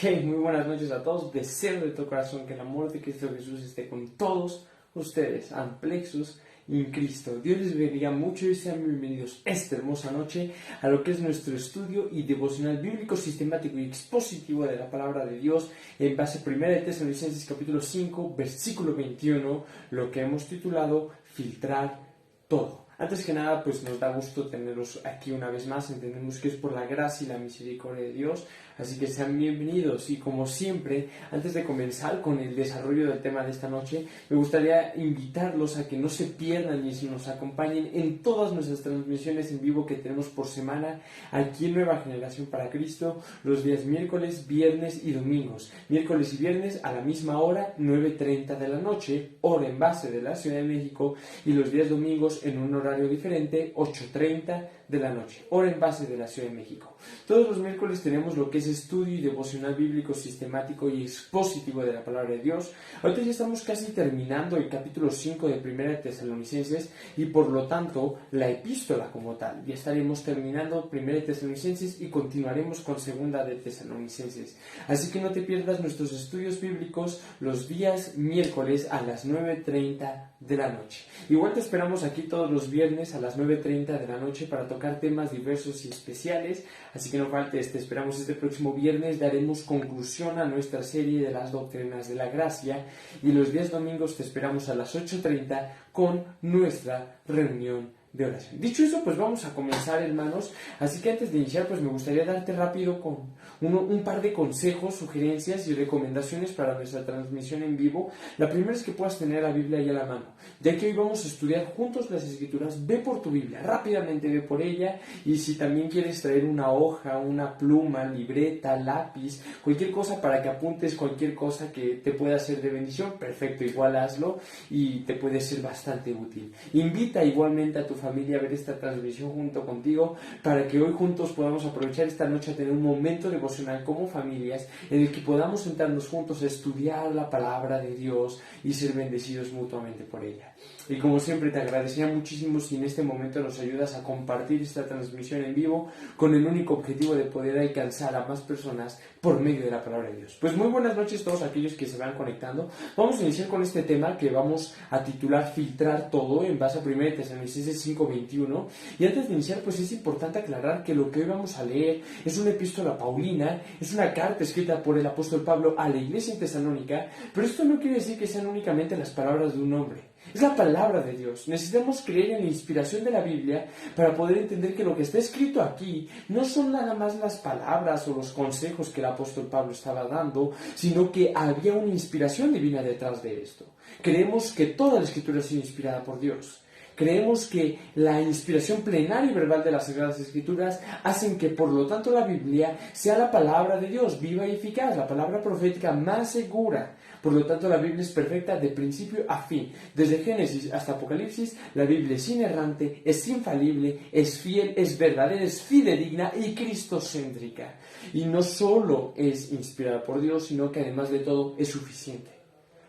Hey, muy buenas noches a todos. Deseo de todo corazón que el amor de Cristo Jesús esté con todos ustedes, amplexos en Cristo. Dios les bendiga mucho y sean bienvenidos esta hermosa noche a lo que es nuestro estudio y devocional bíblico, sistemático y expositivo de la palabra de Dios en base a 1 Tesalonicenses capítulo 5, versículo 21, lo que hemos titulado Filtrar todo. Antes que nada, pues nos da gusto tenerlos aquí una vez más. Entendemos que es por la gracia y la misericordia de Dios, así que sean bienvenidos. Y como siempre, antes de comenzar con el desarrollo del tema de esta noche, me gustaría invitarlos a que no se pierdan y nos acompañen en todas nuestras transmisiones en vivo que tenemos por semana aquí en Nueva Generación para Cristo, los días miércoles, viernes y domingos. Miércoles y viernes a la misma hora, 9:30 de la noche, hora en base de la Ciudad de México, y los días domingos en un horario diferente, 8:30 de la noche, hora en base de la Ciudad de México. Todos los miércoles tenemos lo que es estudio y devocional bíblico sistemático y expositivo de la palabra de Dios. Ahorita ya estamos casi terminando el capítulo 5 de 1 Tesalonicenses y por lo tanto la epístola como tal. Ya estaremos terminando 1 Tesalonicenses y continuaremos con 2 de Tesalonicenses. Así que no te pierdas nuestros estudios bíblicos los días miércoles a las 9:30 de la noche. Igual te esperamos aquí todos los viernes a las 9:30 de la noche para tocar temas diversos y especiales, así que no faltes. Te esperamos este próximo viernes. Daremos conclusión a nuestra serie de las doctrinas de la gracia, y los días domingos te esperamos a las 8:30 con nuestra reunión de oración. Dicho eso, pues vamos a comenzar, hermanos. Así que antes de iniciar, pues me gustaría darte rápido con un par de consejos, sugerencias y recomendaciones para nuestra transmisión en vivo. La primera es que puedas tener la Biblia ahí a la mano, ya que hoy vamos a estudiar juntos las Escrituras. Ve por tu Biblia, rápidamente ve por ella, y si también quieres traer una hoja, una pluma, libreta, lápiz, cualquier cosa para que apuntes cualquier cosa que te pueda ser de bendición, perfecto, igual hazlo y te puede ser bastante útil. Invita igualmente a tu familia a ver esta transmisión junto contigo, para que hoy juntos podamos aprovechar esta noche a tener un momento devocional como familias en el que podamos sentarnos juntos a estudiar la palabra de Dios y ser bendecidos mutuamente por ella. Y como siempre te agradecería muchísimo si en este momento nos ayudas a compartir esta transmisión en vivo con el único objetivo de poder alcanzar a más personas por medio de la palabra de Dios. Pues muy buenas noches a todos aquellos que se van conectando. Vamos a iniciar con este tema que vamos a titular Filtrar todo, en base a 1 Tesalonicenses 5:21. Y antes de iniciar, pues es importante aclarar que lo que hoy vamos a leer es una epístola paulina, es una carta escrita por el apóstol Pablo a la iglesia en Tesalónica, pero esto no quiere decir que sean únicamente las palabras de un hombre. Es la palabra de Dios. Necesitamos creer en la inspiración de la Biblia para poder entender que lo que está escrito aquí no son nada más las palabras o los consejos que el apóstol Pablo estaba dando, sino que había una inspiración divina detrás de esto. Creemos que toda la Escritura ha sido inspirada por Dios. Creemos que la inspiración plenaria y verbal de las Sagradas Escrituras hacen que, por lo tanto, la Biblia sea la palabra de Dios, viva y eficaz, la palabra profética más segura. Por lo tanto, la Biblia es perfecta de principio a fin. Desde Génesis hasta Apocalipsis, la Biblia es inerrante, es infalible, es fiel, es verdadera, es fidedigna y cristocéntrica. Y no solo es inspirada por Dios, sino que además de todo es suficiente.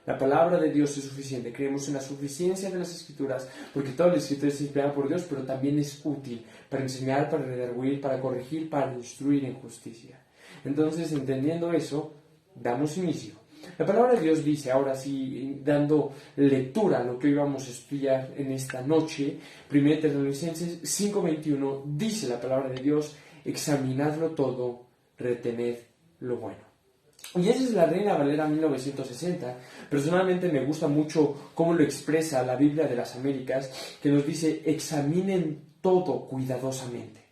La palabra de Dios es suficiente. Creemos en la suficiencia de las Escrituras, porque toda la Escritura es inspirada por Dios, pero también es útil para enseñar, para redarguir, para corregir, para instruir en justicia. Entonces, entendiendo eso, damos inicio. La palabra de Dios dice, ahora sí, dando lectura a lo que hoy vamos a estudiar en esta noche, 1 Tesalonicenses 5:21, dice la palabra de Dios: examinadlo todo, retened lo bueno. Y esa es la Reina Valera 1960. Personalmente me gusta mucho cómo lo expresa la Biblia de las Américas, que nos dice: examinen todo cuidadosamente.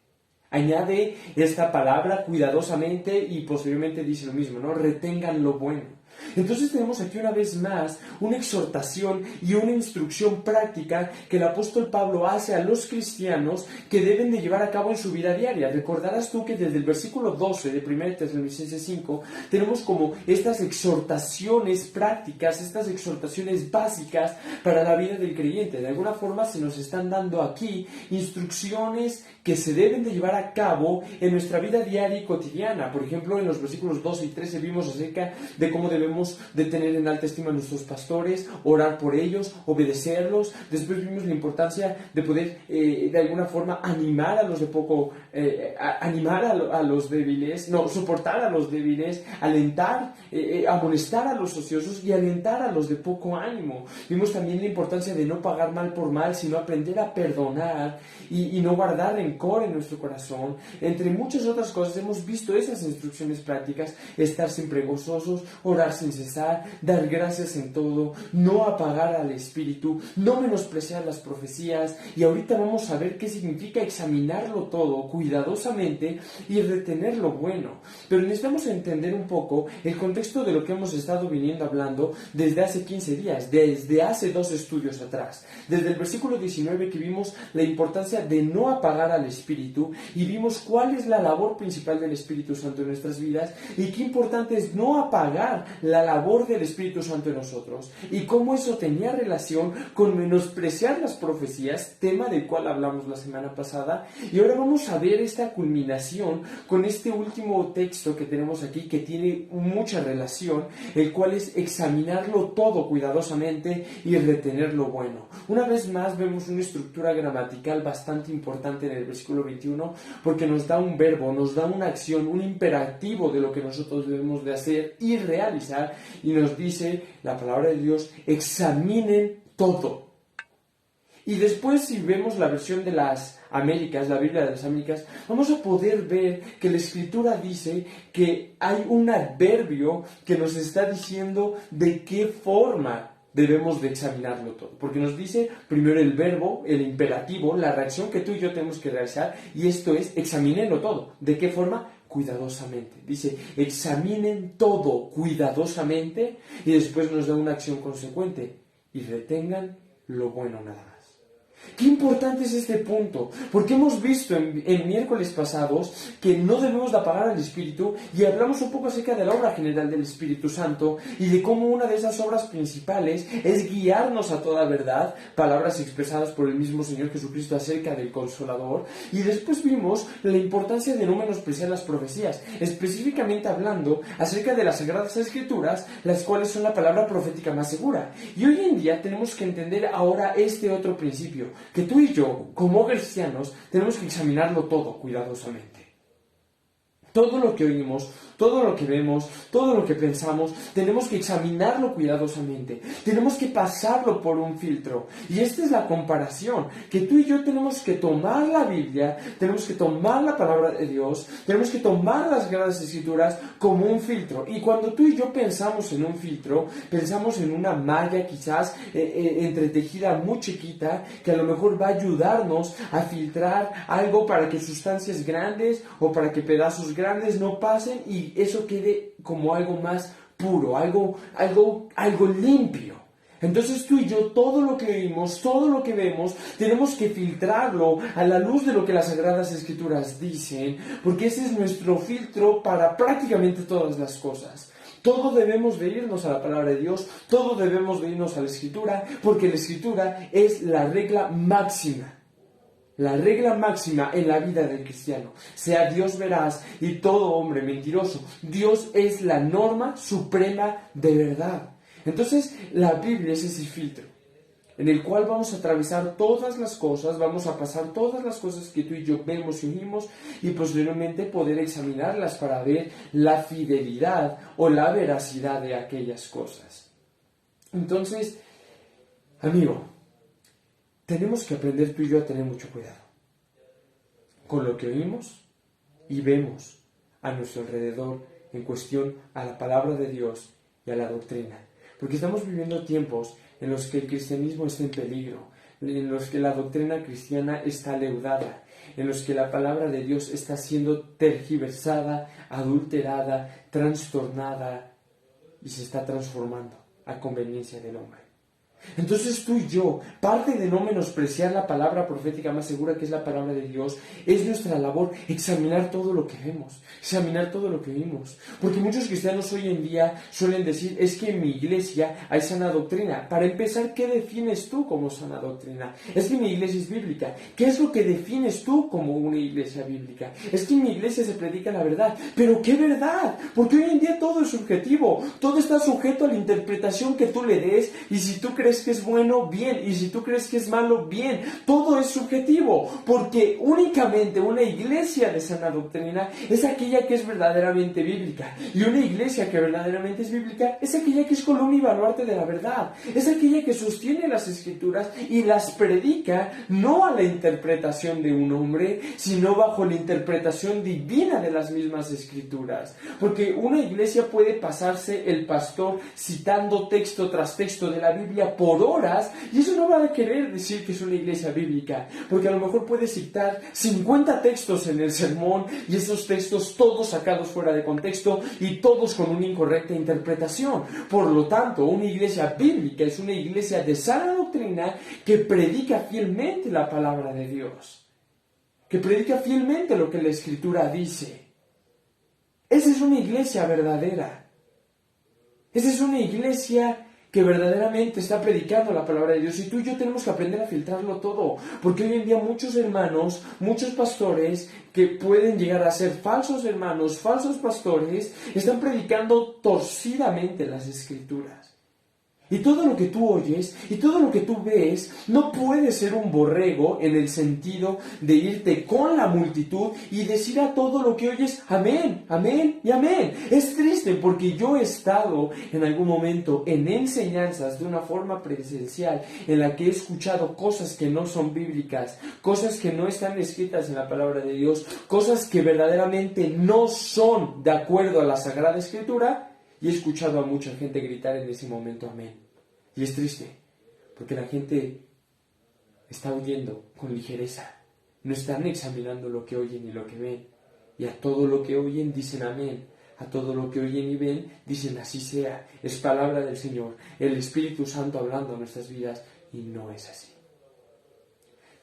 Añade esta palabra cuidadosamente y posteriormente dice lo mismo, ¿no? Retengan lo bueno. Entonces tenemos aquí una vez más una exhortación y una instrucción práctica que el apóstol Pablo hace a los cristianos que deben de llevar a cabo en su vida diaria. Recordarás tú que desde el versículo 12 de 1 Tesalonicenses 5 tenemos como estas exhortaciones prácticas, estas exhortaciones básicas para la vida del creyente. De alguna forma se nos están dando aquí instrucciones que se deben de llevar a cabo en nuestra vida diaria y cotidiana. Por ejemplo, en los versículos 12 y 13 vimos acerca de cómo debemos debemos de tener en alta estima a nuestros pastores, orar por ellos, obedecerlos. Después vimos la importancia de poder de alguna forma animar a los de poco, animar a los débiles, no, soportar a los débiles, alentar, amonestar a los ociosos y alentar a los de poco ánimo. Vimos también la importancia de no pagar mal por mal, sino aprender a perdonar y no guardar rencor en nuestro corazón. Entre muchas otras cosas hemos visto esas instrucciones prácticas: estar siempre gozosos, orar sin cesar, dar gracias en todo, no apagar al espíritu, no menospreciar las profecías. Y ahorita vamos a ver qué significa examinarlo todo cuidadosamente y retener lo bueno. Pero necesitamos entender un poco el contexto de lo que hemos estado viniendo hablando desde hace 15 días, desde hace 2 estudios atrás. Desde el versículo 19, que vimos la importancia de no apagar al espíritu, y vimos cuál es la labor principal del Espíritu Santo en nuestras vidas y qué importante es no apagar la labor del Espíritu Santo en nosotros, y cómo eso tenía relación con menospreciar las profecías, tema del cual hablamos la semana pasada. Y ahora vamos a ver esta culminación con este último texto que tenemos aquí, que tiene mucha relación, el cual es examinarlo todo cuidadosamente y retener lo bueno. Una vez más vemos una estructura gramatical bastante importante en el versículo 21, porque nos da un verbo, nos da una acción, un imperativo de lo que nosotros debemos de hacer y realizar, y nos dice la palabra de Dios: examinen todo. Y después, si vemos la versión de las Américas, la Biblia de las Américas, vamos a poder ver que la Escritura dice que hay un adverbio que nos está diciendo de qué forma debemos de examinarlo todo. Porque nos dice primero el verbo, el imperativo, la reacción que tú y yo tenemos que realizar, y esto es: examínenlo todo. ¿De qué forma? Cuidadosamente. Dice: examinen todo cuidadosamente, y después nos da una acción consecuente: y retengan lo bueno nada más. Qué importante es este punto, porque hemos visto en miércoles pasados que no debemos de apagar al Espíritu, y hablamos un poco acerca de la obra general del Espíritu Santo y de cómo una de esas obras principales es guiarnos a toda verdad, palabras expresadas por el mismo Señor Jesucristo acerca del Consolador. Y después vimos la importancia de no menospreciar las profecías, específicamente hablando acerca de las Sagradas Escrituras, las cuales son la palabra profética más segura. Y hoy en día tenemos que entender ahora este otro principio, que tú y yo, como cristianos, tenemos que examinarlo todo cuidadosamente. Todo lo que oímos, todo lo que vemos, todo lo que pensamos, tenemos que examinarlo cuidadosamente. Tenemos que pasarlo por un filtro. Y esta es la comparación, que tú y yo tenemos que tomar la Biblia, tenemos que tomar la palabra de Dios, tenemos que tomar las Sagradas Escrituras como un filtro. Y cuando tú y yo pensamos en un filtro, pensamos en una malla quizás entretejida muy chiquita, que a lo mejor va a ayudarnos a filtrar algo para que sustancias grandes o para que pedazos grandes no pasen y eso quede como algo más puro, algo limpio. Entonces tú y yo, todo lo que oímos, todo lo que vemos, tenemos que filtrarlo a la luz de lo que las Sagradas Escrituras dicen, porque ese es nuestro filtro para prácticamente todas las cosas. Todo debemos de irnos a la palabra de Dios, todo debemos de irnos a la Escritura, porque la Escritura es la regla máxima. La regla máxima en la vida del cristiano. Sea Dios veraz y todo hombre mentiroso, Dios es la norma suprema de verdad. Entonces, la Biblia es ese filtro en el cual vamos a atravesar todas las cosas, vamos a pasar todas las cosas que tú y yo vemos y oímos, y posteriormente poder examinarlas para ver la fidelidad o la veracidad de aquellas cosas. Entonces, amigo, tenemos que aprender tú y yo a tener mucho cuidado con lo que oímos y vemos a nuestro alrededor en cuestión a la palabra de Dios y a la doctrina. Porque estamos viviendo tiempos en los que el cristianismo está en peligro, en los que la doctrina cristiana está leudada, en los que la palabra de Dios está siendo tergiversada, adulterada, trastornada y se está transformando a conveniencia del hombre. Entonces tú y yo, parte de no menospreciar la palabra profética más segura, que es la palabra de Dios, es nuestra labor examinar todo lo que vemos, examinar todo lo que vimos. Porque muchos cristianos hoy en día suelen decir, es que en mi iglesia hay sana doctrina. Para empezar, ¿qué defines tú como sana doctrina? Es que mi iglesia es bíblica. ¿Qué es lo que defines tú como una iglesia bíblica? Es que en mi iglesia se predica la verdad. ¿Pero qué verdad? Porque hoy en día todo es subjetivo, todo está sujeto a la interpretación que tú le des, y si tú crees que es bueno, bien, y si tú crees que es malo, bien. Todo es subjetivo, porque únicamente una iglesia de sana doctrina es aquella que es verdaderamente bíblica, y una iglesia que verdaderamente es bíblica es aquella que es columna y baluarte de la verdad, es aquella que sostiene las escrituras y las predica no a la interpretación de un hombre, sino bajo la interpretación divina de las mismas escrituras. Porque una iglesia puede pasarse el pastor citando texto tras texto de la Biblia por horas, y eso no va a querer decir que es una iglesia bíblica, porque a lo mejor puede citar 50 textos en el sermón, y esos textos todos sacados fuera de contexto y todos con una incorrecta interpretación. Por lo tanto, una iglesia bíblica es una iglesia de sana doctrina que predica fielmente la palabra de Dios, que predica fielmente lo que la Escritura dice. Esa es una iglesia verdadera. Esa es una iglesia que verdaderamente está predicando la palabra de Dios, y tú y yo tenemos que aprender a filtrarlo todo, porque hoy en día muchos hermanos, muchos pastores que pueden llegar a ser falsos hermanos, falsos pastores, están predicando torcidamente las Escrituras. Y todo lo que tú oyes y todo lo que tú ves no puede ser un borrego en el sentido de irte con la multitud y decir a todo lo que oyes amén, amén y amén. Es triste, porque yo he estado en algún momento en enseñanzas de una forma presencial en la que he escuchado cosas que no son bíblicas, cosas que no están escritas en la palabra de Dios, cosas que verdaderamente no son de acuerdo a la Sagrada Escritura. Y he escuchado a mucha gente gritar en ese momento amén. Y es triste, porque la gente está oyendo con ligereza. No están examinando lo que oyen y lo que ven. Y a todo lo que oyen dicen amén. A todo lo que oyen y ven dicen así sea. Es palabra del Señor, el Espíritu Santo hablando en nuestras vidas. Y no es así.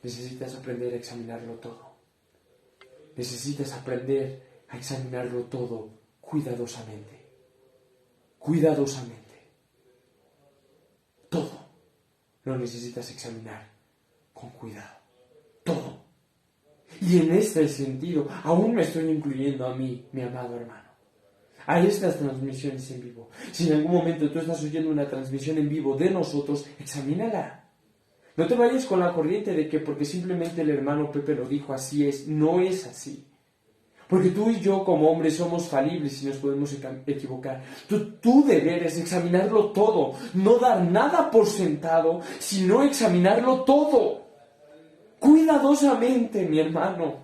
Necesitas aprender a examinarlo todo. Necesitas aprender a examinarlo todo cuidadosamente. Cuidadosamente. Todo lo necesitas examinar con cuidado. Todo. Y en este sentido, aún me estoy incluyendo a mí, mi amado hermano, a estas transmisiones en vivo. Si en algún momento tú estás oyendo una transmisión en vivo de nosotros, examínala. No te vayas con la corriente de que porque simplemente el hermano Pepe lo dijo, así es. No es así. Porque tú y yo como hombres somos falibles y nos podemos equivocar. Tu deber es examinarlo todo, no dar nada por sentado, sino examinarlo todo. Cuidadosamente, mi hermano.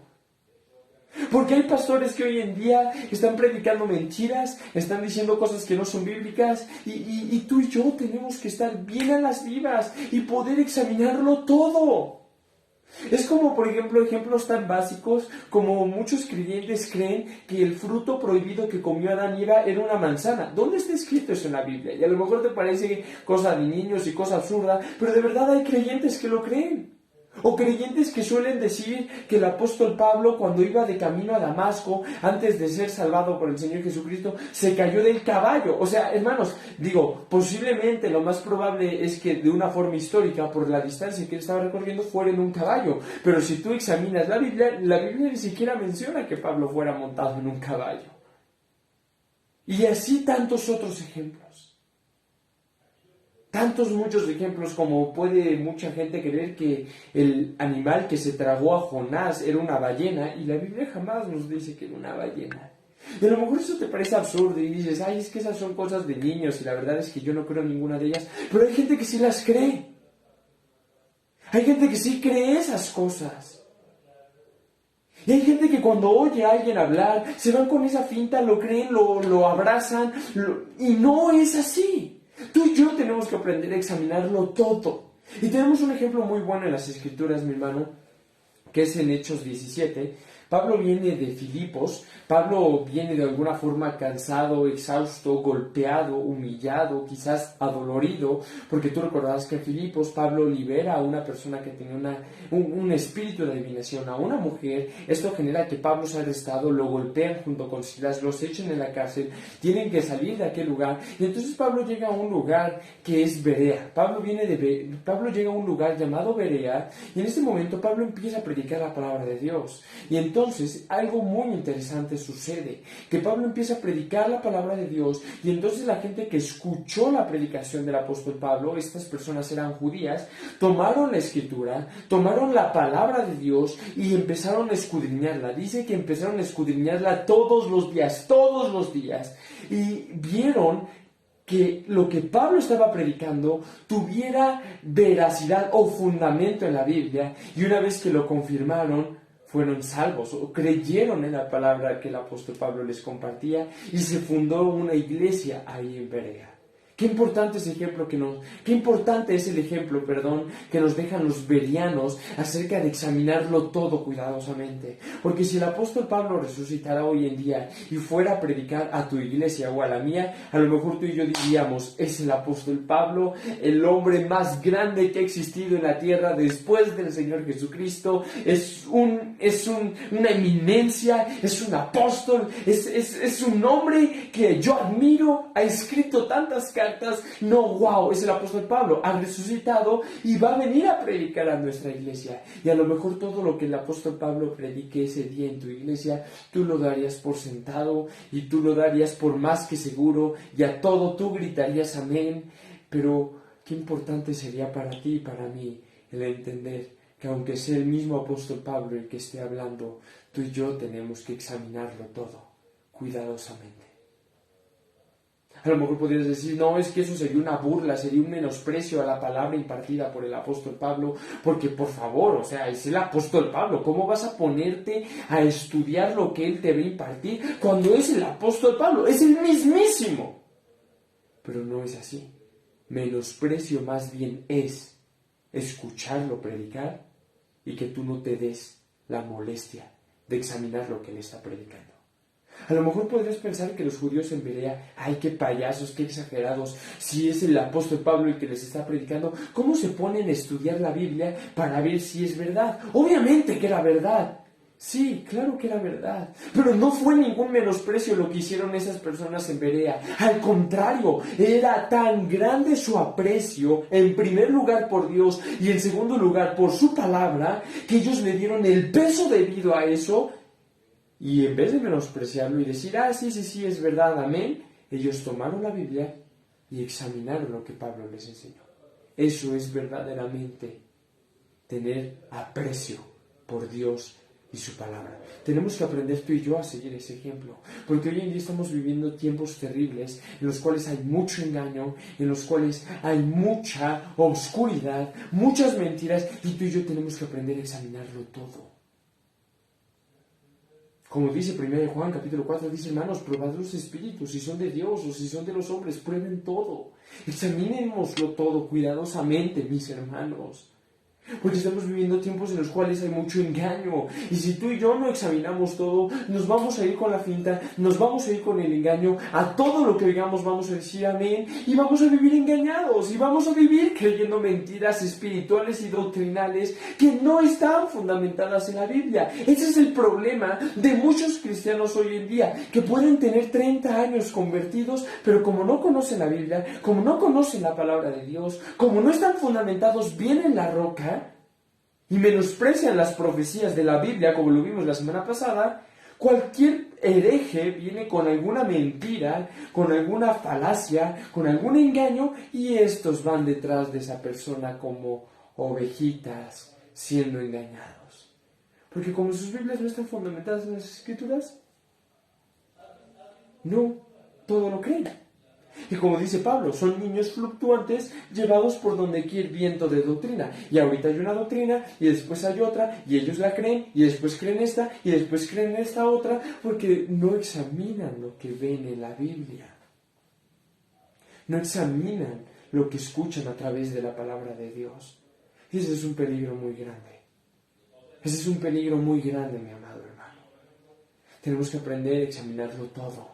Porque hay pastores que hoy en día están predicando mentiras, están diciendo cosas que no son bíblicas, y tú y yo tenemos que estar bien a las vivas y poder examinarlo todo. Es como, por ejemplo, ejemplos tan básicos como muchos creyentes creen que el fruto prohibido que comió Adán y Eva era una manzana. ¿Dónde está escrito eso en la Biblia? Y a lo mejor te parece cosa de niños y cosa absurda, pero de verdad hay creyentes que lo creen. O creyentes que suelen decir que el apóstol Pablo, cuando iba de camino a Damasco, antes de ser salvado por el Señor Jesucristo, se cayó del caballo. O sea, hermanos, posiblemente lo más probable es que de una forma histórica, por la distancia que él estaba recorriendo, fuera en un caballo. Pero si tú examinas la Biblia ni siquiera menciona que Pablo fuera montado en un caballo. Y así tantos otros ejemplos. Tantos muchos ejemplos como puede mucha gente creer que el animal que se tragó a Jonás era una ballena, y la Biblia jamás nos dice que era una ballena. Y a lo mejor eso te parece absurdo y dices, ay, es que esas son cosas de niños, y la verdad es que yo no creo en ninguna de ellas, pero hay gente que sí las cree. Hay gente que sí cree esas cosas. Y hay gente que cuando oye a alguien hablar, se van con esa finta, lo creen, lo abrazan, y no es así. Tú y yo tenemos que aprender a examinarlo todo. Y tenemos un ejemplo muy bueno en las Escrituras, mi hermano, que es en Hechos 17, Pablo viene de Filipos, Pablo viene de alguna forma cansado, exhausto, golpeado, humillado, quizás adolorido, porque tú recordarás que en Filipos Pablo libera a una persona que tenía un espíritu de adivinación, a una mujer. Esto genera que Pablo sea arrestado, lo golpean junto con Silas, los echan en la cárcel, tienen que salir de aquel lugar, y entonces Pablo llega a un lugar que es Berea. Pablo llega a un lugar llamado Berea, y en ese momento Pablo empieza a predicar la palabra de Dios. Y entonces algo muy interesante sucede, que Pablo empieza a predicar la palabra de Dios, y entonces la gente que escuchó la predicación del apóstol Pablo, estas personas eran judías, tomaron la escritura, tomaron la palabra de Dios y empezaron a escudriñarla. Dice que empezaron a escudriñarla todos los días, y vieron que lo que Pablo estaba predicando tuviera veracidad o fundamento en la Biblia, y una vez que lo confirmaron, fueron salvos o creyeron en la palabra que el apóstol Pablo les compartía, y se fundó una iglesia ahí en Berea. Qué importante es el ejemplo que nos dejan los bereanos acerca de examinarlo todo cuidadosamente. Porque si el apóstol Pablo resucitara hoy en día y fuera a predicar a tu iglesia o a la mía, a lo mejor tú y yo diríamos: es el apóstol Pablo, el hombre más grande que ha existido en la tierra después del Señor Jesucristo, es una eminencia, es un apóstol, es un hombre que yo admiro, ha escrito tantas cartas. No, wow, es el apóstol Pablo, ha resucitado y va a venir a predicar a nuestra iglesia. Y a lo mejor todo lo que el apóstol Pablo predique ese día en tu iglesia, tú lo darías por sentado y tú lo darías por más que seguro, y a todo tú gritarías amén. Pero qué importante sería para ti y para mí el entender que aunque sea el mismo apóstol Pablo el que esté hablando, tú y yo tenemos que examinarlo todo cuidadosamente. A lo mejor podrías decir: no, es que eso sería una burla, sería un menosprecio a la palabra impartida por el apóstol Pablo, porque por favor, o sea, es el apóstol Pablo, ¿cómo vas a ponerte a estudiar lo que él te va a impartir cuando es el apóstol Pablo? Es el mismísimo. Pero no es así. Menosprecio más bien es escucharlo predicar y que tú no te des la molestia de examinar lo que él está predicando. A lo mejor podrías pensar que los judíos en Berea: ¡ay, qué payasos, qué exagerados! Si es el apóstol Pablo el que les está predicando, ¿cómo se ponen a estudiar la Biblia para ver si es verdad? Obviamente que era verdad. Sí, claro que era verdad. Pero no fue ningún menosprecio lo que hicieron esas personas en Berea. Al contrario, era tan grande su aprecio, en primer lugar por Dios y en segundo lugar por su palabra, que ellos le dieron el peso debido a eso. Y en vez de menospreciarlo y decir: sí, es verdad, amén, ellos tomaron la Biblia y examinaron lo que Pablo les enseñó. Eso es verdaderamente tener aprecio por Dios y su palabra. Tenemos que aprender tú y yo a seguir ese ejemplo, porque hoy en día estamos viviendo tiempos terribles en los cuales hay mucho engaño, en los cuales hay mucha oscuridad, muchas mentiras, y tú y yo tenemos que aprender a examinarlo todo. Como dice 1 Juan capítulo 4, dice: hermanos, probad los espíritus, si son de Dios o si son de los hombres, prueben todo. Examinémoslo todo cuidadosamente, mis hermanos. Porque estamos viviendo tiempos en los cuales hay mucho engaño. Y si tú y yo no examinamos todo, nos vamos a ir con la finta, nos vamos a ir con el engaño. A todo lo que oigamos vamos a decir amén. Y vamos a vivir engañados. Y vamos a vivir creyendo mentiras espirituales y doctrinales que no están fundamentadas en la Biblia. Ese es el problema de muchos cristianos hoy en día, que pueden tener 30 años convertidos, pero como no conocen la Biblia, como no conocen la palabra de Dios, como no están fundamentados bien en la roca, y menosprecian las profecías de la Biblia, como lo vimos la semana pasada, cualquier hereje viene con alguna mentira, con alguna falacia, con algún engaño, y estos van detrás de esa persona como ovejitas siendo engañados. Porque como sus Biblias no están fundamentadas en las Escrituras, no todo lo creen. Y como dice Pablo, son niños fluctuantes llevados por donde quiera viento de doctrina. Y ahorita hay una doctrina, y después hay otra, y ellos la creen, y después creen esta, y después creen esta otra, porque no examinan lo que ven en la Biblia. No examinan lo que escuchan a través de la palabra de Dios. Y ese es un peligro muy grande. Ese es un peligro muy grande, mi amado hermano. tenemos que aprender a examinarlo todo.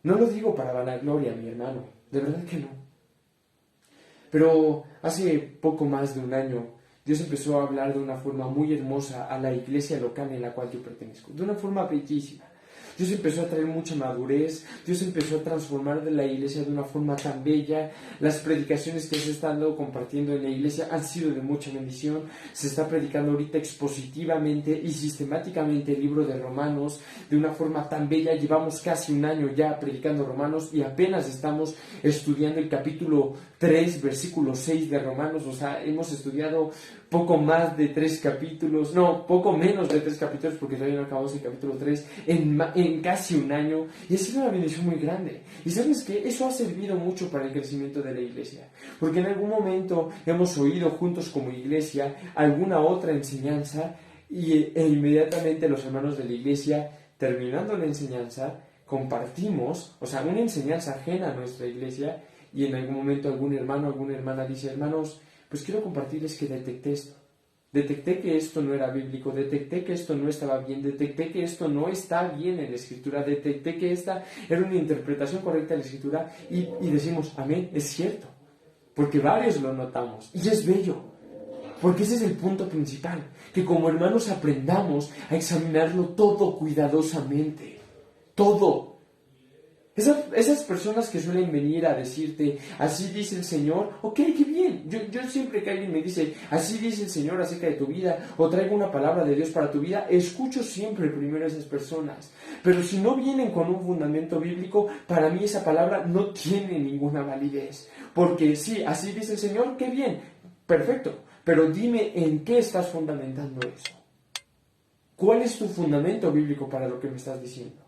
No lo digo para vanagloria, mi hermano, de verdad que no. Pero hace poco más de un año, Dios empezó a hablar de una forma muy hermosa a la iglesia local en la cual yo pertenezco, de una forma bellísima. Dios empezó a traer mucha madurez, Dios empezó a transformar de la iglesia de una forma tan bella. Las predicaciones que se están compartiendo en la iglesia han sido de mucha bendición. Se está predicando ahorita expositivamente y sistemáticamente el libro de Romanos de una forma tan bella. Llevamos casi un año ya predicando Romanos y apenas estamos estudiando el capítulo 3, versículo 6 de Romanos. O sea, hemos estudiado poco más de 3 capítulos, no, poco menos de 3 capítulos porque todavía no acabamos el capítulo 3 en casi un año, y ha sido una bendición muy grande. Y sabes que eso ha servido mucho para el crecimiento de la iglesia, porque en algún momento hemos oído juntos como iglesia alguna otra enseñanza e inmediatamente los hermanos de la iglesia, terminando la enseñanza, compartimos, o sea, una enseñanza ajena a nuestra iglesia, y en algún momento algún hermano, alguna hermana dice: hermanos, pues quiero compartirles que detecté esto. Detecté que esto no era bíblico, detecté que esto no estaba bien, detecté que esto no está bien en la Escritura, detecté que esta era una interpretación correcta de la Escritura, y decimos: amén, es cierto, porque varios lo notamos, y es bello, porque ese es el punto principal, que como hermanos aprendamos a examinarlo todo cuidadosamente, todo. Esas personas que suelen venir a decirte: así dice el Señor, ok, qué bien. Yo siempre que alguien me dice: así dice el Señor acerca de tu vida, o traigo una palabra de Dios para tu vida, escucho siempre primero a esas personas. Pero si no vienen con un fundamento bíblico, para mí esa palabra no tiene ninguna validez. Porque sí, así dice el Señor, qué bien, perfecto. Pero dime en qué estás fundamentando eso. ¿Cuál es tu fundamento bíblico para lo que me estás diciendo?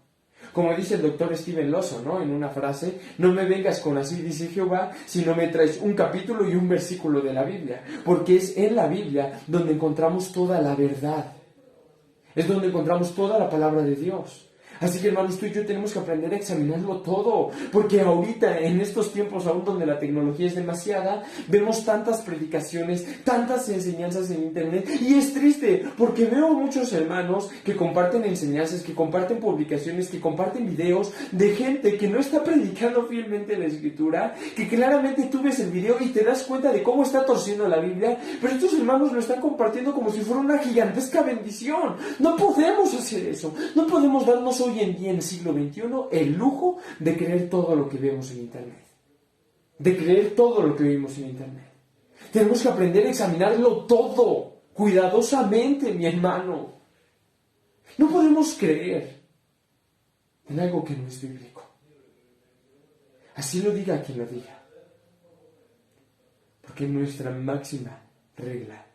Como dice el doctor Steven Lawson, ¿no? En una frase: no me vengas con así dice Jehová, sino me traes un capítulo y un versículo de la Biblia, porque es en la Biblia donde encontramos toda la verdad, es donde encontramos toda la palabra de Dios. Así que, hermanos, tú y yo tenemos que aprender a examinarlo todo, porque ahorita, en estos tiempos aún donde la tecnología es demasiada, vemos tantas predicaciones, tantas enseñanzas en internet, y es triste, porque veo muchos hermanos que comparten enseñanzas, que comparten publicaciones, que comparten videos de gente que no está predicando fielmente la Escritura, que claramente tú ves el video y te das cuenta de cómo está torciendo la Biblia, pero estos hermanos lo están compartiendo como si fuera una gigantesca bendición. No podemos hacer eso, no podemos darnos hoy en día, en el siglo XXI, el lujo de creer todo lo que vemos en internet, de creer todo lo que vimos en internet. Tenemos que aprender a examinarlo todo cuidadosamente, mi hermano. No podemos creer en algo que no es bíblico, así lo diga quien lo diga, porque nuestra máxima regla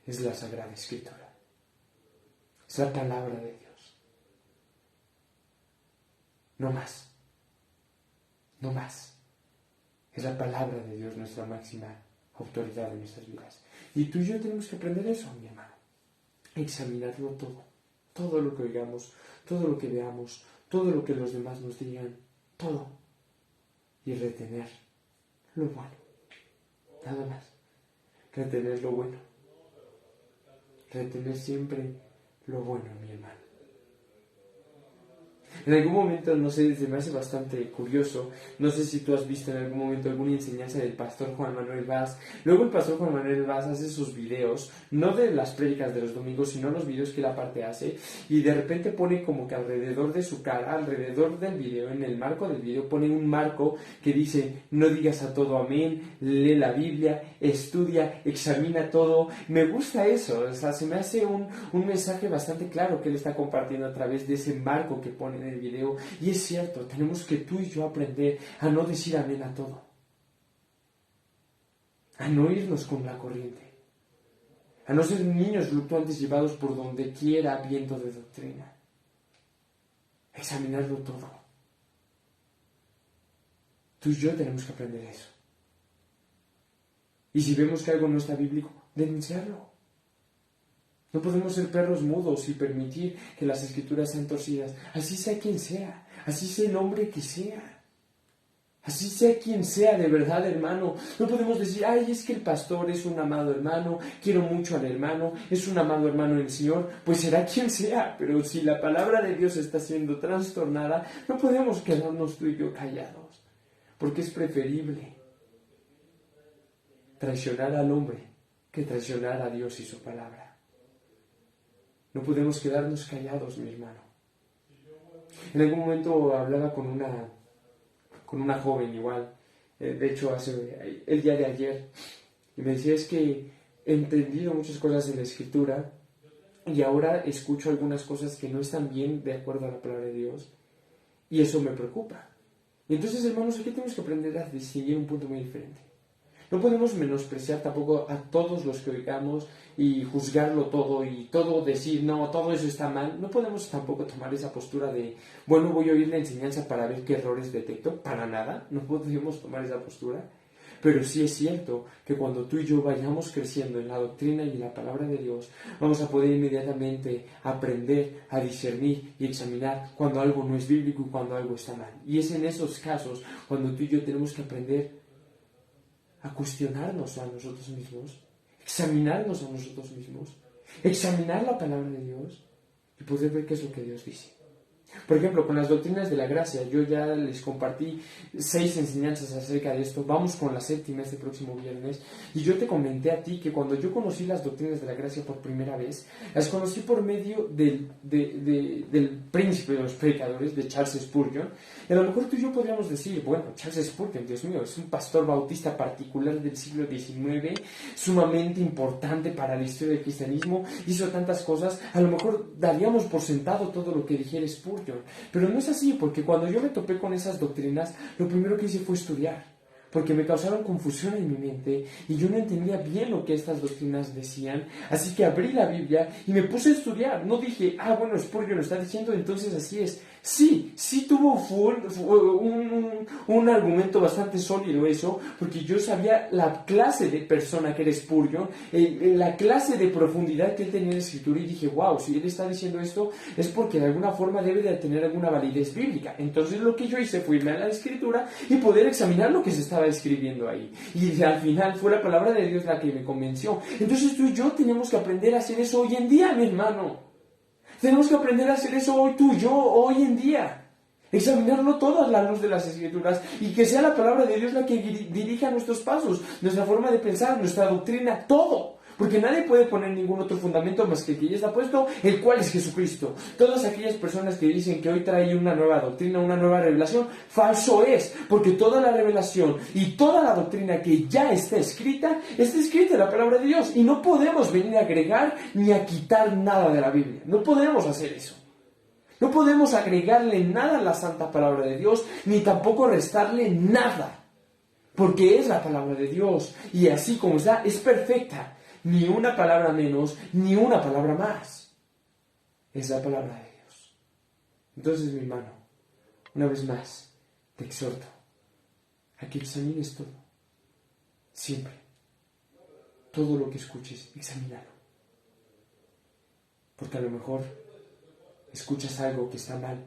es la Sagrada Escritura, es la palabra de Dios. No más. No más. Es la palabra de Dios nuestra máxima autoridad en nuestras vidas. Y tú y yo tenemos que aprender eso, mi hermano. Examinarlo todo. Todo lo que oigamos, todo lo que veamos, todo lo que los demás nos digan, todo. Y retener lo bueno. Nada más. Retener lo bueno. Retener siempre lo bueno, mi hermano. En algún momento, no sé, se me hace bastante curioso, no sé si tú has visto en algún momento alguna enseñanza del pastor Juan Manuel Vaz. Luego el pastor Juan Manuel Vaz hace sus videos, no de las prédicas de los domingos, sino los videos que él aparte hace, y de repente pone como que alrededor de su cara, alrededor del video, en el marco del video, pone un marco que dice: no digas a todo amén, lee la Biblia, estudia, examina todo. Me gusta eso, o sea, se me hace un mensaje bastante claro que él está compartiendo a través de ese marco que pone en el video. Y es cierto, tenemos que tú y yo aprender a no decir amén a todo, a no irnos con la corriente, a no ser niños fluctuantes llevados por donde quiera viento de doctrina. Examinarlo todo. Tú y yo tenemos que aprender eso. Y si vemos que algo no está bíblico, denunciarlo. No podemos ser perros mudos y permitir que las escrituras sean torcidas. Así sea quien sea, así sea el hombre que sea. Así sea quien sea, de verdad, hermano. No podemos decir, ay, es que el pastor es un amado hermano, quiero mucho al hermano, es un amado hermano en el Señor. Pues será quien sea, pero si la palabra de Dios está siendo trastornada, no podemos quedarnos tú y yo callados. Porque es preferible traicionar al hombre que traicionar a Dios y su palabra. No podemos quedarnos callados, mi hermano. En algún momento hablaba con una joven igual, de hecho el día de ayer, y me decía, es que he entendido muchas cosas en la Escritura y ahora escucho algunas cosas que no están bien de acuerdo a la palabra de Dios, y eso me preocupa. Y entonces, hermanos, aquí tenemos que aprender a distinguir un punto muy diferente. No podemos menospreciar tampoco a todos los que oigamos y juzgarlo todo y todo decir, no, todo eso está mal. No podemos tampoco tomar esa postura de, bueno, voy a oír la enseñanza para ver qué errores detecto. Para nada, no podemos tomar esa postura. Pero sí es cierto que cuando tú y yo vayamos creciendo en la doctrina y en la palabra de Dios, vamos a poder inmediatamente aprender a discernir y examinar cuando algo no es bíblico y cuando algo está mal. Y es en esos casos cuando tú y yo tenemos que aprender a cuestionarnos a nosotros mismos, examinarnos a nosotros mismos, examinar la palabra de Dios y poder ver qué es lo que Dios dice. Por ejemplo, con las doctrinas de la gracia, yo ya les compartí 6 enseñanzas acerca de esto. Vamos con la 7ª este próximo viernes. Y yo te comenté a ti que cuando yo conocí las doctrinas de la gracia por primera vez, las conocí por medio del príncipe de los predicadores, de Charles Spurgeon. Y a lo mejor tú y yo podríamos decir, bueno, Charles Spurgeon, Dios mío, es un pastor bautista particular del siglo XIX, sumamente importante para la historia del cristianismo, hizo tantas cosas. A lo mejor daríamos por sentado todo lo que dijera Spurgeon. Pero no es así, porque cuando yo me topé con esas doctrinas, lo primero que hice fue estudiar, porque me causaron confusión en mi mente y yo no entendía bien lo que estas doctrinas decían. Así que abrí la Biblia y me puse a estudiar. No dije, bueno, Spurgeon lo está diciendo, entonces así es. Sí tuvo un argumento bastante sólido eso, porque yo sabía la clase de persona que era Spurgeon, la clase de profundidad que él tenía en la Escritura, y dije, wow, si él está diciendo esto es porque de alguna forma debe de tener alguna validez bíblica. Entonces lo que yo hice fue irme a la Escritura y poder examinar lo que se estaba escribiendo ahí. Y al final fue la palabra de Dios la que me convenció. Entonces tú y yo tenemos que aprender a hacer eso hoy en día, mi hermano. Tenemos que aprender a hacer eso hoy, tú y yo, hoy en día. Examinarlo todo a la luz de las Escrituras y que sea la palabra de Dios la que dirija nuestros pasos, nuestra forma de pensar, nuestra doctrina, todo. Porque nadie puede poner ningún otro fundamento más que el que ya está puesto, el cual es Jesucristo. Todas aquellas personas que dicen que hoy trae una nueva doctrina, una nueva revelación, falso es, porque toda la revelación y toda la doctrina que ya está escrita en la palabra de Dios. Y no podemos venir a agregar ni a quitar nada de la Biblia. No podemos hacer eso. No podemos agregarle nada a la santa palabra de Dios, ni tampoco restarle nada. Porque es la palabra de Dios. Y así como está, es perfecta. Ni una palabra menos, ni una palabra más. Es la palabra de Dios. Entonces, mi hermano, una vez más, te exhorto a que examines todo. Siempre. Todo lo que escuches, examínalo. Porque a lo mejor escuchas algo que está mal.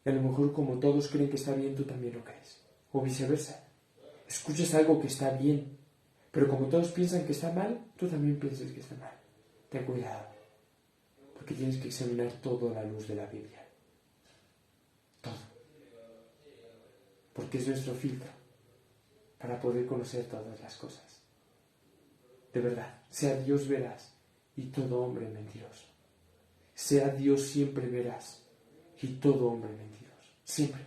Y a lo mejor como todos creen que está bien, tú también lo crees. O viceversa. Escuchas algo que está bien, pero como todos piensan que está mal, tú también piensas que está mal. Ten cuidado, porque tienes que examinar todo a la luz de la Biblia. Todo. Porque es nuestro filtro para poder conocer todas las cosas. De verdad, sea Dios veraz y todo hombre mentiroso. Sea Dios siempre veraz y todo hombre mentiroso. Siempre.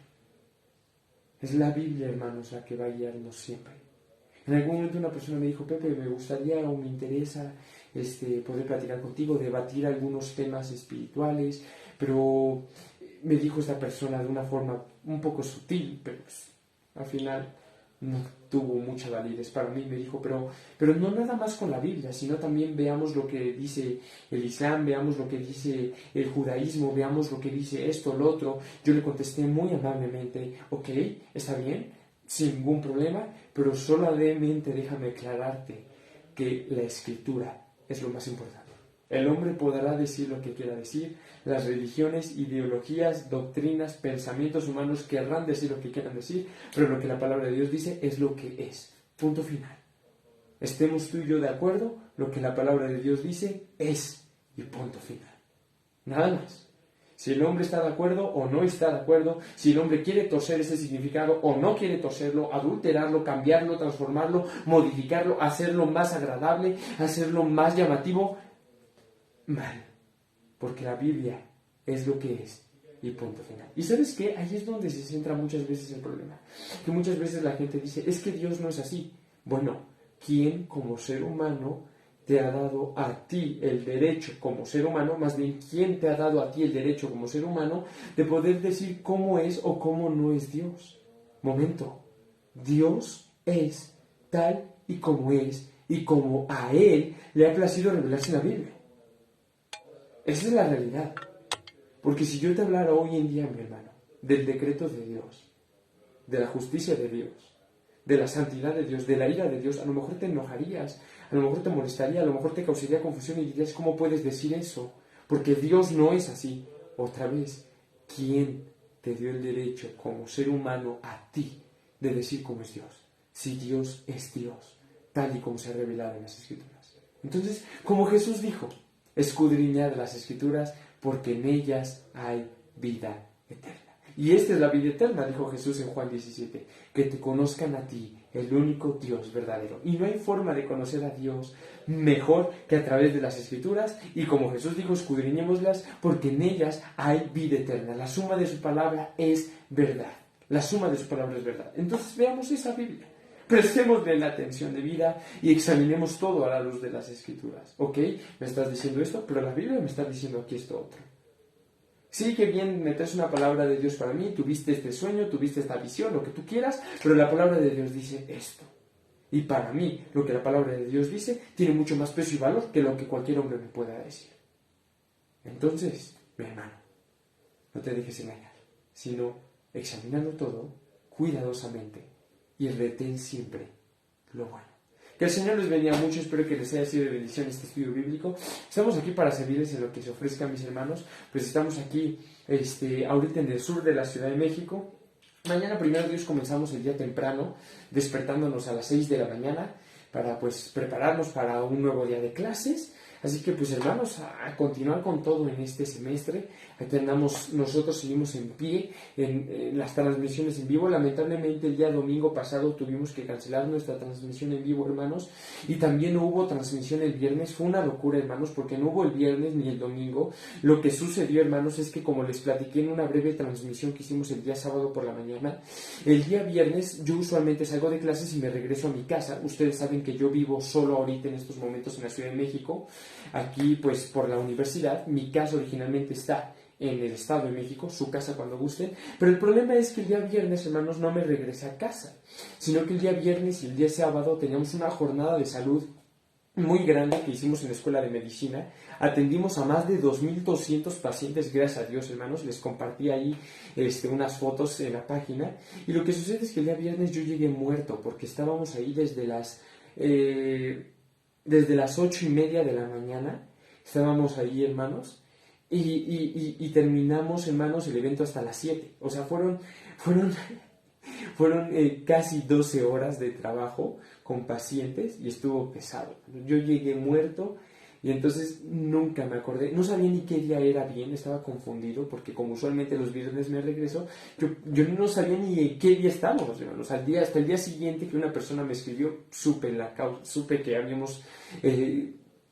Es la Biblia, hermanos, la que va a guiarnos siempre. En algún momento una persona me dijo, Pepe, me gustaría o me interesa poder platicar contigo, debatir algunos temas espirituales, pero me dijo esta persona de una forma un poco sutil, pero pues, al final no tuvo mucha validez para mí. Me dijo, pero no nada más con la Biblia, sino también veamos lo que dice el Islam, veamos lo que dice el judaísmo, veamos lo que dice esto, lo otro. Yo le contesté muy amablemente, ok, está bien, sin ningún problema, pero solamente déjame aclararte que la Escritura es lo más importante. El hombre podrá decir lo que quiera decir, las religiones, ideologías, doctrinas, pensamientos humanos querrán decir lo que quieran decir, pero lo que la palabra de Dios dice es lo que es. Punto final. Estemos tú y yo de acuerdo, lo que la palabra de Dios dice es, y punto final. Nada más. Si el hombre está de acuerdo o no está de acuerdo, si el hombre quiere torcer ese significado o no quiere torcerlo, adulterarlo, cambiarlo, transformarlo, modificarlo, hacerlo más agradable, hacerlo más llamativo, mal. Porque la Biblia es lo que es y punto final. ¿Y sabes qué? Ahí es donde se centra muchas veces el problema. Que muchas veces la gente dice, es que Dios no es así. Bueno, ¿quién como ser humano te ha dado a ti el derecho como ser humano, más bien quién te ha dado a ti el derecho como ser humano de poder decir cómo es o cómo no es Dios? Momento, Dios es tal y como a Él le ha placido revelarse en la Biblia. Esa es la realidad. Porque si yo te hablara hoy en día, mi hermano, del decreto de Dios, de la justicia de Dios, de la santidad de Dios, de la ira de Dios, a lo mejor te enojarías, a lo mejor te molestaría, a lo mejor te causaría confusión y dirías, ¿cómo puedes decir eso? Porque Dios no es así. Otra vez, ¿quién te dio el derecho como ser humano a ti de decir cómo es Dios? Si Dios es Dios, tal y como se ha revelado en las Escrituras. Entonces, como Jesús dijo, escudriñad las Escrituras porque en ellas hay vida eterna. Y esta es la vida eterna, dijo Jesús en Juan 17, que te conozcan a ti, el único Dios verdadero. Y no hay forma de conocer a Dios mejor que a través de las Escrituras, y como Jesús dijo, escudriñémoslas porque en ellas hay vida eterna. La suma de su palabra es verdad. La suma de su palabra es verdad. Entonces veamos esa Biblia. Prestémosle la atención debida y examinemos todo a la luz de las Escrituras. ¿Ok? Me estás diciendo esto, pero la Biblia me está diciendo aquí esto otro. Sí, que bien metes una palabra de Dios para mí, tuviste este sueño, tuviste esta visión, lo que tú quieras, pero la palabra de Dios dice esto. Y para mí, lo que la palabra de Dios dice tiene mucho más peso y valor que lo que cualquier hombre me pueda decir. Entonces, mi hermano, no te dejes engañar, sino examinando todo cuidadosamente y retén siempre lo bueno. Que el Señor les bendiga mucho, espero que les haya sido de bendición este estudio bíblico. Estamos aquí para servirles en lo que se ofrezca, mis hermanos. Pues estamos aquí ahorita en el sur de la Ciudad de México. Mañana, primero Dios, comenzamos el día temprano, despertándonos a las 6 de la mañana para pues prepararnos para un nuevo día de clases. Así que pues hermanos, a continuar con todo en este semestre. Aquí andamos, nosotros seguimos en pie en las transmisiones en vivo. Lamentablemente el día domingo pasado tuvimos que cancelar nuestra transmisión en vivo, hermanos, y también no hubo transmisión el viernes. Fue una locura, hermanos, porque no hubo el viernes ni el domingo. Lo que sucedió, hermanos, es que como les platiqué en una breve transmisión que hicimos el día sábado por la mañana, el día viernes yo usualmente salgo de clases y me regreso a mi casa. Ustedes saben que yo vivo solo ahorita en estos momentos en la Ciudad de México, aquí pues por la universidad. Mi casa originalmente está en el Estado de México, su casa cuando gusten, pero el problema es que el día viernes, hermanos, no me regresé a casa, sino que el día viernes y el día sábado teníamos una jornada de salud muy grande que hicimos en la Escuela de Medicina. Atendimos a más de 2,200 pacientes, gracias a Dios, hermanos. Les compartí ahí unas fotos en la página, y lo que sucede es que el día viernes yo llegué muerto, porque estábamos ahí desde las 8:30 de la mañana, estábamos ahí, hermanos, y terminamos, hermanos, el evento hasta las 7. O sea, fueron casi 12 horas de trabajo con pacientes y estuvo pesado. Yo llegué muerto y entonces nunca me acordé, no sabía ni qué día era bien, estaba confundido porque como usualmente los viernes me regreso, yo no sabía ni qué día estábamos, hermanos. Hasta el día siguiente que una persona me escribió, supe que habíamos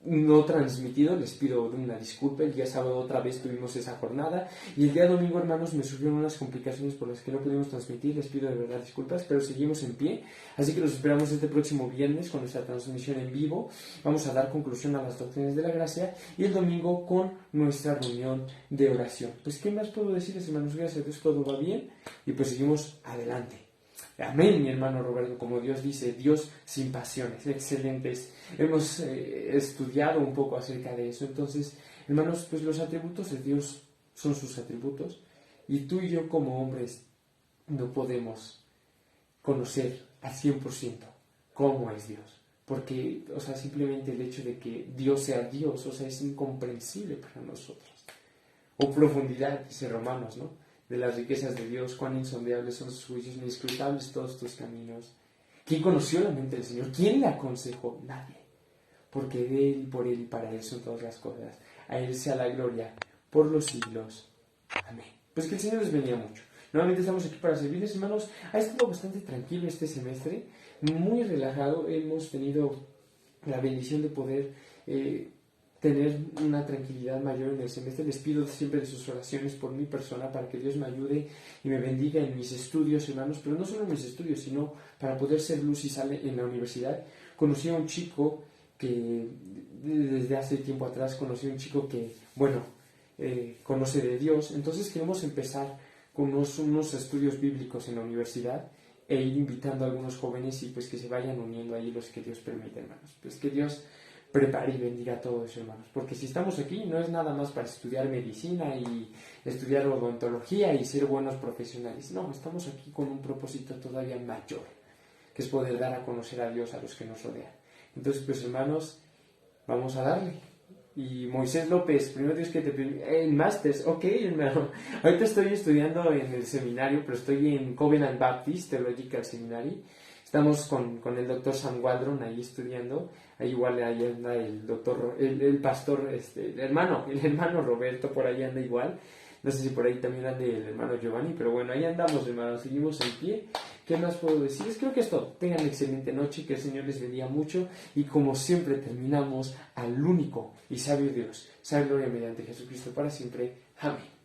no transmitido. Les pido una disculpa. El día sábado otra vez tuvimos esa jornada y el día domingo, hermanos, me surgieron unas complicaciones por las que no pudimos transmitir. Les pido de verdad disculpas, pero seguimos en pie, así que los esperamos este próximo viernes con nuestra transmisión en vivo. Vamos a dar conclusión a las doctrinas de la gracia y el domingo con nuestra reunión de oración. Pues qué más puedo decirles, hermanos, gracias a Dios todo va bien y pues seguimos adelante. Amén, mi hermano Roberto, como Dios dice, Dios sin pasiones, excelentes. Hemos estudiado un poco acerca de eso. Entonces, hermanos, pues los atributos de Dios son sus atributos, y tú y yo como hombres no podemos conocer al 100% cómo es Dios. porque, o sea, simplemente el hecho de que Dios sea Dios, o sea, es incomprensible para nosotros. O profundidad, dice Romanos, ¿no? De las riquezas de Dios, cuán insondables son sus juicios, inescrutables todos tus caminos. ¿Quién conoció la mente del Señor? ¿Quién le aconsejó? Nadie. Porque de Él, por Él y para Él son todas las cosas. A Él sea la gloria por los siglos. Amén. Pues que el Señor les bendiga mucho. Nuevamente estamos aquí para servirles, hermanos. Ha estado bastante tranquilo este semestre, muy relajado. Hemos tenido la bendición de poder tener una tranquilidad mayor en el semestre. Les pido siempre de sus oraciones por mi persona para que Dios me ayude y me bendiga en mis estudios, hermanos, pero no solo en mis estudios, sino para poder ser luz y sal en la universidad. Conocí a un chico que desde hace tiempo atrás conoce de Dios. Entonces queremos empezar con unos estudios bíblicos en la universidad e ir invitando a algunos jóvenes y pues que se vayan uniendo ahí los que Dios permite, hermanos. Pues que Dios prepare y bendiga a todos, hermanos, porque si estamos aquí no es nada más para estudiar medicina y estudiar odontología y ser buenos profesionales. No, estamos aquí con un propósito todavía mayor, que es poder dar a conocer a Dios a los que nos rodean. Entonces, pues, hermanos, vamos a darle. Y Moisés López, primero Dios que te... En Masters, ok, hermano. Ahorita estoy estudiando en el seminario, pero estoy en Covenant Baptist Theological Seminary. Estamos con el doctor Sam Waldron ahí estudiando. Ahí igual ahí anda el doctor, el pastor, el hermano Roberto por ahí anda igual. No sé si por ahí también anda el hermano Giovanni, pero bueno, ahí andamos, hermanos, seguimos en pie. ¿Qué más puedo decirles? Creo que es todo. Tengan excelente noche, que el Señor les bendiga mucho y como siempre terminamos al único y sabio Dios. Sea gloria mediante Jesucristo para siempre. Amén.